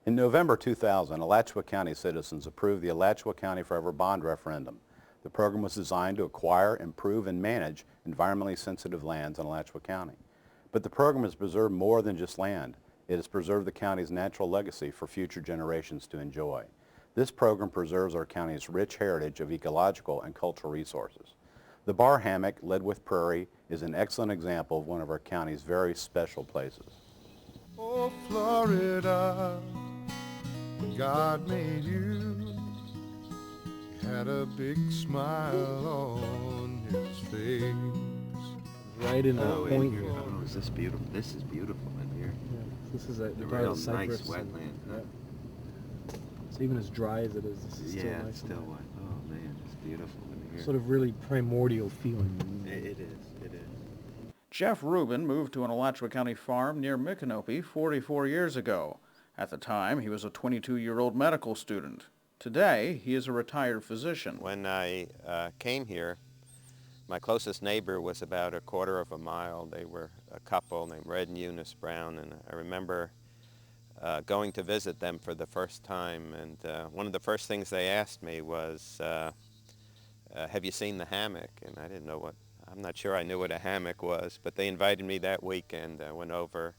In November 2000, Alachua County citizens approved the Alachua County Forever Bond referendum. The program was designed to acquire, improve, and manage environmentally sensitive lands in Alachua County. But the program has preserved more than just land. It has preserved the county's natural legacy for future generations to enjoy. This program preserves our county's rich heritage of ecological and cultural resources. The Barr Hammock-Ledwith Prairie is an excellent example of one of our county's very special places. Oh, Florida, when God made you, he had a big smile on his face. Right in a point here. Oh, is this beautiful? This is beautiful in here. Yeah, this is a real cypress nice wetland. Huh? Yeah. So even as dry as it is, this is still nice. It's still wet. Oh man, it's beautiful in here. Sort of really primordial feeling. It is. Jeff Rubin moved to an Alachua County farm near Micanopy 44 years ago. At the time, he was a 22-year-old medical student. Today, he is a retired physician. When I came here, my closest neighbor was about a quarter of a mile. They were a couple named Red and Eunice Brown, and I remember going to visit them for the first time, and one of the first things they asked me was, have you seen the hammock? And I didn't know I'm not sure I knew what a hammock was, but they invited me that weekend. I went over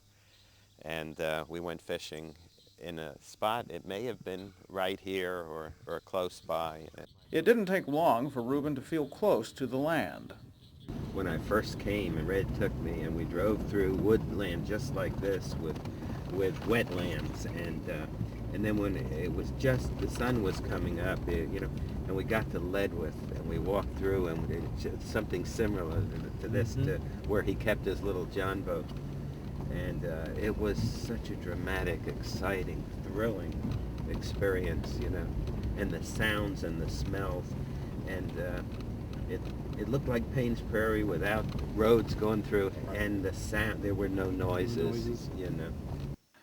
and we went fishing in a spot. It may have been right here or close by. It didn't take long for Reuben to feel close to the land. When I first came and Red took me and we drove through woodland just like this with wetlands, and then when it was just, the sun was coming up, and we got to Ledwith and we walked through, and it's something similar to this, to where he kept his little John boat. And it was such a dramatic, exciting, thrilling experience, and the sounds and the smells, and it looked like Payne's Prairie without roads going through, and the sound, there were no noises.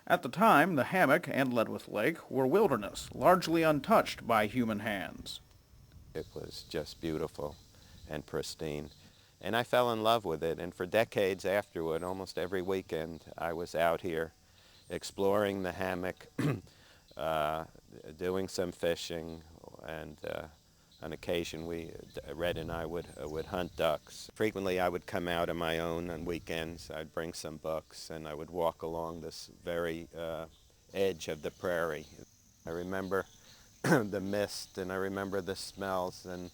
At the time, the hammock and Ledwith Lake were wilderness, largely untouched by human hands. It was just beautiful and pristine. And I fell in love with it, and for decades afterward, almost every weekend, I was out here exploring the hammock, doing some fishing, and on occasion, Red and I would hunt ducks. Frequently, I would come out on my own on weekends. I'd bring some books, and I would walk along this very edge of the prairie. I remember the mist, and I remember the smells, and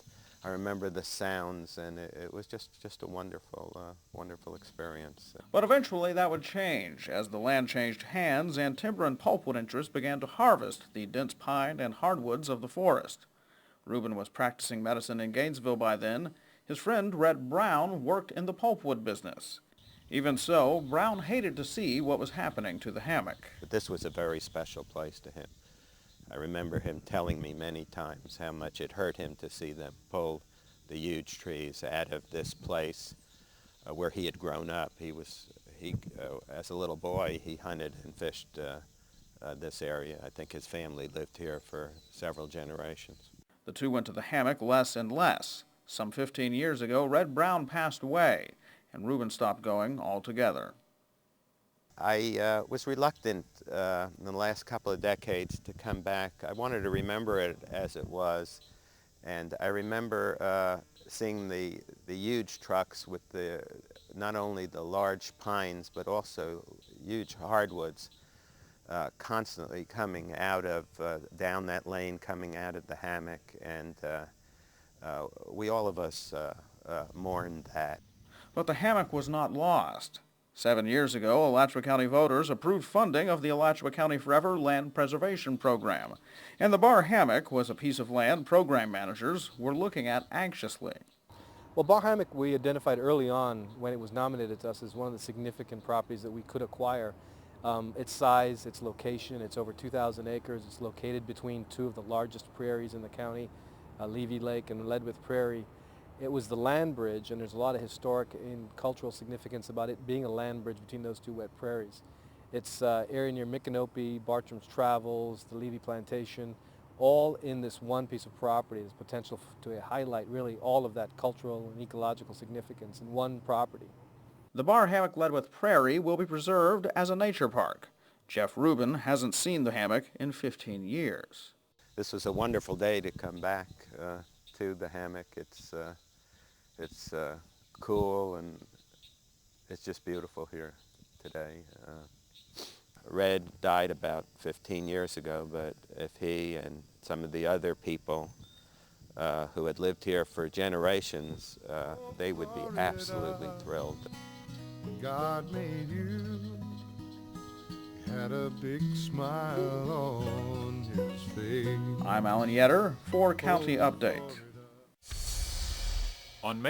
I remember the sounds, and it was just a wonderful, wonderful experience. But eventually that would change as the land changed hands and timber and pulpwood interests began to harvest the dense pine and hardwoods of the forest. Reuben was practicing medicine in Gainesville by then. His friend Red Brown worked in the pulpwood business. Even so, Brown hated to see what was happening to the hammock. But this was a very special place to him. I remember him telling me many times how much it hurt him to see them pull the huge trees out of this place where he had grown up. As a little boy, he hunted and fished this area. I think his family lived here for several generations. The two went to the hammock less and less. Some 15 years ago, Red Brown passed away, and Reuben stopped going altogether. I was reluctant in the last couple of decades to come back. I wanted to remember it as it was, and I remember seeing the huge trucks with not only the large pines but also huge hardwoods constantly coming out of down that lane, coming out of the hammock, and all of us mourned that. But the hammock was not lost. 7 years ago, Alachua County voters approved funding of the Alachua County Forever Land Preservation Program, and the Barr Hammock was a piece of land program managers were looking at anxiously. Well, Barr Hammock we identified early on when it was nominated to us as one of the significant properties that we could acquire. Its size, its location, it's over 2,000 acres. It's located between two of the largest prairies in the county, Levy Lake and Ledwith Prairie. It was the land bridge, and there's a lot of historic and cultural significance about it being a land bridge between those two wet prairies. It's area near Micanopy, Bartram's Travels, the Levy Plantation, all in this one piece of property. There's potential to highlight really all of that cultural and ecological significance in one property. The Barr Hammock-Ledwith Prairie will be preserved as a nature park. Jeff Rubin hasn't seen the hammock in 15 years. This was a wonderful day to come back to the hammock. It's cool and it's just beautiful here today. Red died about 15 years ago, but if he and some of the other people who had lived here for generations, they would be absolutely thrilled. When God made you, he had a big smile on his face. I'm Alan Yetter for County Update. On May